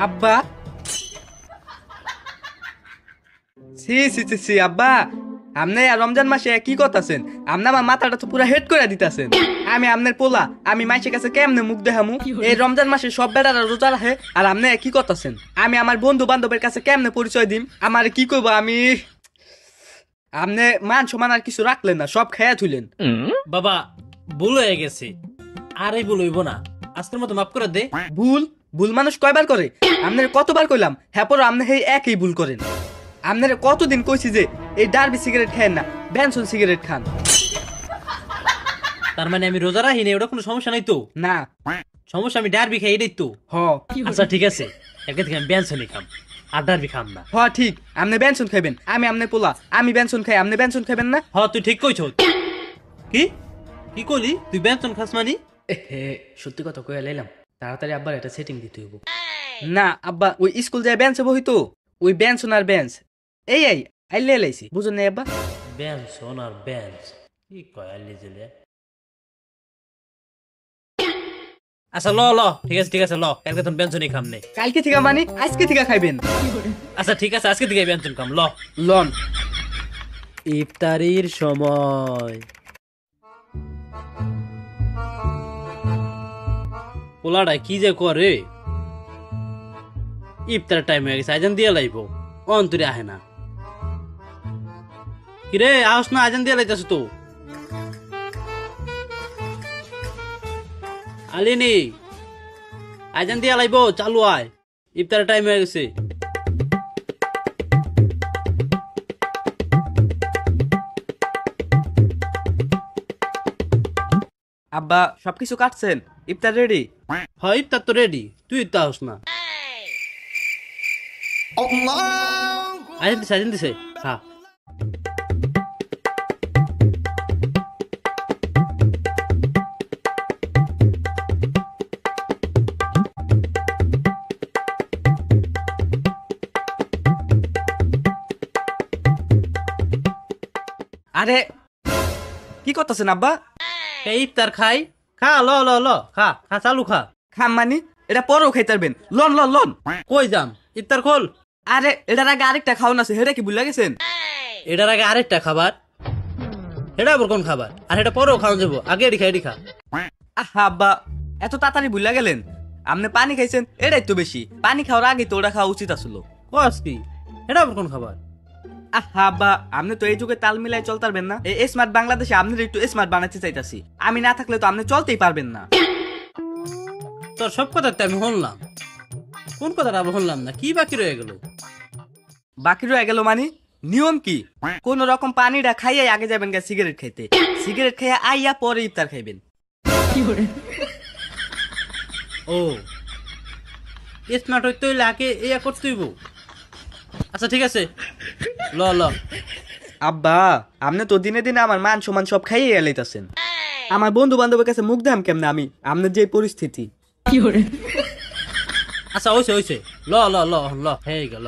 আব্বা C C C C আব্বা আপনি রমজান মাসে কি করতেছেন? আপনি আমার মাথাটা তো পুরো হেড করে দিতেছেন। আমি আপনার পোলা, আমি মাইসের কাছে কেমনে মুখ দেখামু? এই রমজান মাসে সব বেড়ারা রোজা রাখে আর আপনি কি করতেছেন? আমি আমার বন্ধু বান্ধবের কাছে কেমনে পরিচয় দিম? আমার কি করবো আমি? আপনি মান সমান আর কিছু রাখলেন না, সব খেয়া থুলেন। বাবা ভুল হয়ে গেছে, আর এই ভুল হইব না, আজকের মতো মাফ করে দে। ভুল ভুল মানুষ কয়বার করে? আপনার কতবার কইলাম, হ্যাঁ পর আপনি এই একই ভুল করেন। আপনার কতদিন কইছি যে এই ডার্বি সিগারেট খান না, বেনসন সিগারেট খান। তার মানে আমি রোজা রাখি না, ওটা কোনো সমস্যা নাই তো? না সমস্যা আমি ডারবি খাই, এটাই তো। হ আচ্ছা ঠিক আছে, এর থেকে আমি বেনসনই খাম, আর ডারবি খাম না। হ ঠিক, আপনি বেনসন খাইবেন, আমি আপনার পোলা, আমি বেনসন খাই, আপনি বেনসন খাইবেন না। হ তুই ঠিক কইছ। কি কি কইলি তুই বেনসন খাস মানি? হে সত্যি কথা কইয়া লাইলাম, তাড়াতাড়ি আব্বার একটা সেটিং দিতে হইব। না আব্বা ওই স্কুল যায় বেঞ্চে বহিতো, ওই বেনসন আর বেঞ্চ এই আইলে লাইছি, বুঝুন নাই আব্বা? বেনসন আর বেঞ্চ কি কয় আলি জেলে। আচ্ছা ল ল, ঠিক আছে ঠিক আছে, ল কালকে তুমি বেনসনই খাম নে। কালকে থেকে মানে আজকে থেকে খাইবেন? আচ্ছা ঠিক আছে, আজকে থেকে বেনসন খাম, ল। লন ইফতারির সময় পোলাটা কি যে করে, ইফতার টাইম হয়ে গেছে, আজান দিয়ে লাইব, অন্তরে আহে না। কিরে আস না, আজান দিয়ে লাইতেছ তো। আলিনি আজান দিয়ে লাইব, চালু আয়, ইফতার টাইম হয়ে গেছে। আব্বা সবকিছু কাটছেন? ইফতার রেডি? হয় ইফতার তো রেডি, তুই তো আস না। আজান দিছে হ্যাঁ। আরে কি করতেছেন আব্বা? এই ইফতার খাই, খা, ল ল ল, খা খা, চালু খা। খাম মানি এটা পরেও খাইতে পারবেন, লন লন লন। কই যাম, ইফতার খোল। আরে এটার আগে আরেকটা খাওয়ান আছে, হেটা কি ভুলে গেছেন? এটার আগে আরেকটা খাবার, এটা আবার কোন খাবার? আর এটা পরেও খাওয়া যাবো, আগে এটি খা, এটি খা। আহা আব্বা এত তাড়াতাড়ি ভুলে গেলেন? আপনি পানি খাইছেন এটাই তো বেশি, পানি খাওয়ার আগে তো ওটা খাওয়া উচিত আসলো। কস কি, এটা আবার কোন খাবার? আহা আব্বা আপনি তো এই যুগে তাল মিলাই চলতে পারবেন না। এই স্মার্ট বাংলাদেশে আপনি একটু স্মার্ট বানাতে চাইতাছি, আমি না থাকলে তো আপনি চলতেই পারবেন না। তোর সব কথা তো আমি শুনলাম, কোন কথাটা আবার শুনলাম না, কি বাকি রয়ে গেল? বাকি রয়ে গেল মানে নিয়ম কি? কোন রকম পানিটা খাইয়াই আগে যাবেন গা সিগারেট খাইতে, সিগারেট খাইয়া আইয়া পরে ইফতার খাইবেন। ও স্মার্ট হইতে হইলে আগে ইয়া করতে হইব। আচ্ছা ঠিক আছে, ল ল। আব্বা আপনি তো দিনে দিনে আমার মান সম্মান সব খাইয়ে এলাইতাছেন। আমার বন্ধু বান্ধবের কাছে মুখ দাম কেমনে আমি, আপনার যে পরিস্থিতি। আচ্ছা হইছে হইছে, ল ল ল ল, হয়ে গেল।